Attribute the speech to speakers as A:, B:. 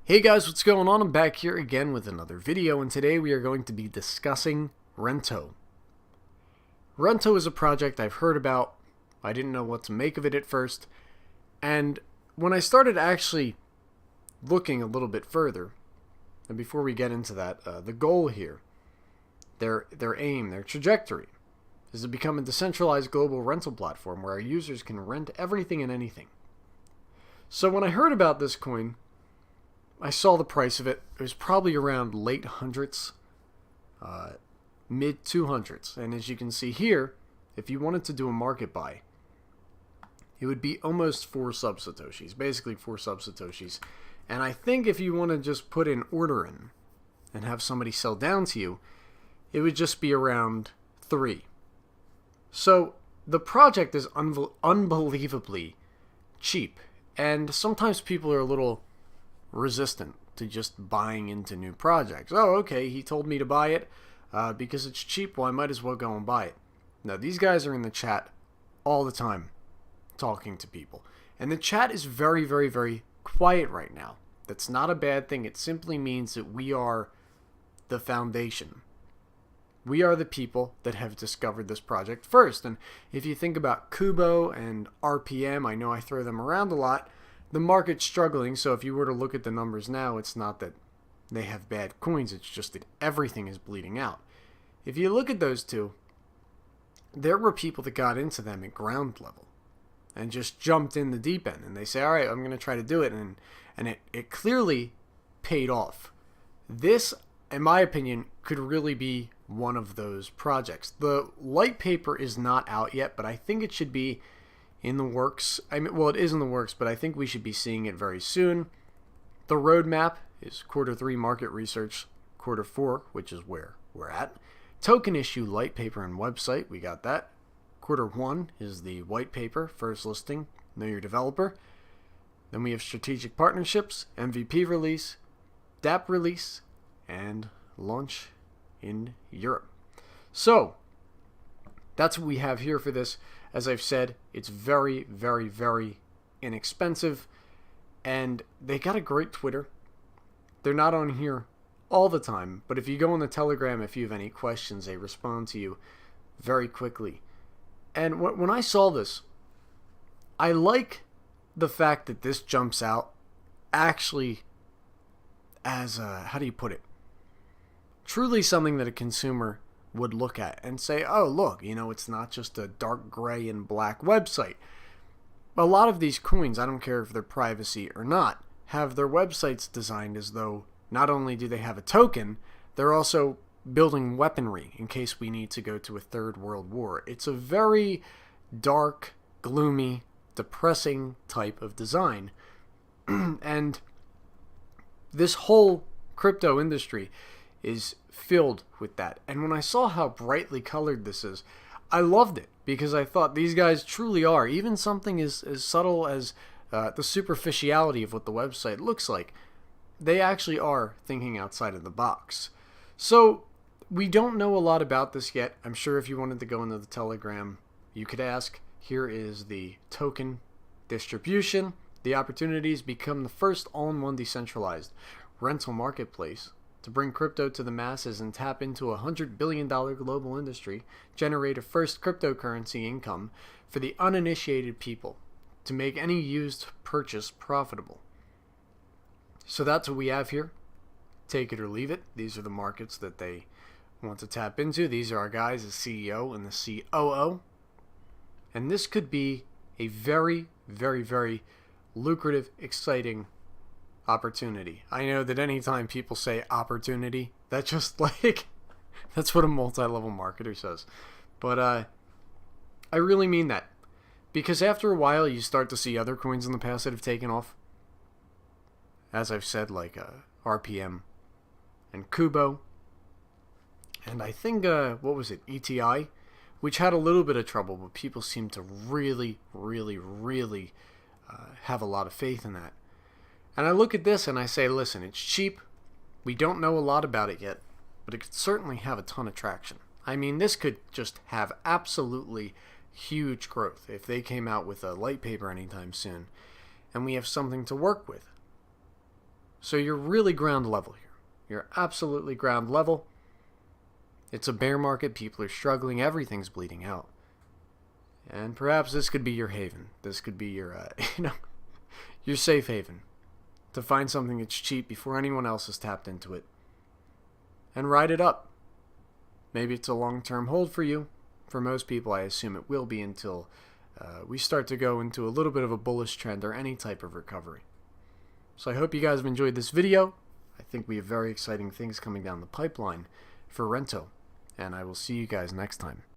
A: Hey guys, what's going on? I'm back here again with another video, and today we are going to be discussing Rentoo. Rentoo is a project I've heard about. I didn't know what to make of it at first, and when I started actually looking a little bit further, and before we get into that, the goal here, their aim, their trajectory, is to become a decentralized global rental platform where our users can rent everything and anything. So when I heard about this coin, I saw the price of it. It was probably around late hundreds, mid 200s. And as you can see here, if you wanted to do a market buy, it would be almost 4 sub-satoshis, basically 4 sub-satoshis. And I think if you want to just put an order in and have somebody sell down to you, it would just be around 3. So the project is unbelievably cheap. And sometimes people are a little resistant to just buying into new projects. Oh, okay, he told me to buy it because it's cheap, well, I might as well go and buy it. Now, these guys are in the chat all the time talking to people. And the chat is very, very, very quiet right now. That's not a bad thing. It simply means that we are the foundation. We are the people that have discovered this project first. And if you think about Kubo and RPM, I know I throw them around a lot, the market's struggling, so if you were to look at the numbers now, it's not that they have bad coins, it's just that everything is bleeding out. If you look at those two, there were people that got into them at ground level and just jumped in the deep end, and they say, all right, I'm going to try to do it, and it clearly paid off. This, in my opinion, could really be one of those projects. The light paper is not out yet, but I think it should be in the works. I mean, well, it is in the works, but I think we should be seeing it very soon. The roadmap is Q3 market research, Q4, which is where we're at. Token issue, light paper, and website, we got that. Q1 is the white paper, first listing, know your developer. Then we have strategic partnerships, MVP release, DApp release, and launch in Europe. So, that's what we have here for this. As I've said, it's very, very, very inexpensive, and they got a great Twitter. They're not on here all the time, but if you go on the Telegram, if you have any questions, they respond to you very quickly. And when I saw this, I like the fact that this jumps out actually as how do you put it? Truly something that a consumer would look at and say, oh, look, you know, it's not just a dark gray and black website. A lot of these coins, I don't care if they're privacy or not, have their websites designed as though not only do they have a token, they're also building weaponry in case we need to go to a third world war. It's a very dark, gloomy, depressing type of design. And this whole crypto industry is filled with that. And when I saw how brightly colored this is, I loved it because I thought these guys truly are. Even something as subtle as the superficiality of what the website looks like, they actually are thinking outside of the box. So we don't know a lot about this yet. I'm sure if you wanted to go into the Telegram, you could ask. Here is the token distribution. The opportunities: become the first all-in-one decentralized rental marketplace to bring crypto to the masses and tap into a $100 billion global industry, generate a first cryptocurrency income for the uninitiated people, to make any used purchase profitable. So that's what we have here. Take it or leave it. These are the markets that they want to tap into. These are our guys, the CEO and the COO. And this could be a very, very, very lucrative, exciting opportunity. I know that anytime people say opportunity, that's just like, that's what a multi-level marketer says. But I really mean that. Because after a while, you start to see other coins in the past that have taken off. As I've said, like RPM and Kubo. And I think, what was it, ETI? Which had a little bit of trouble, but people seem to really, really, really have a lot of faith in that. And I look at this and I say, listen, it's cheap. We don't know a lot about it yet, but it could certainly have a ton of traction. I mean, this could just have absolutely huge growth if they came out with a light paper anytime soon, and we have something to work with. So you're really ground level here. You're absolutely ground level. It's a bear market. People are struggling. Everything's bleeding out. And perhaps this could be your haven. This could be your, your safe haven. To find something that's cheap before anyone else has tapped into it. And ride it up. Maybe it's a long-term hold for you. For most people, I assume it will be until we start to go into a little bit of a bullish trend or any type of recovery. So I hope you guys have enjoyed this video. I think we have very exciting things coming down the pipeline for Rentoo. And I will see you guys next time.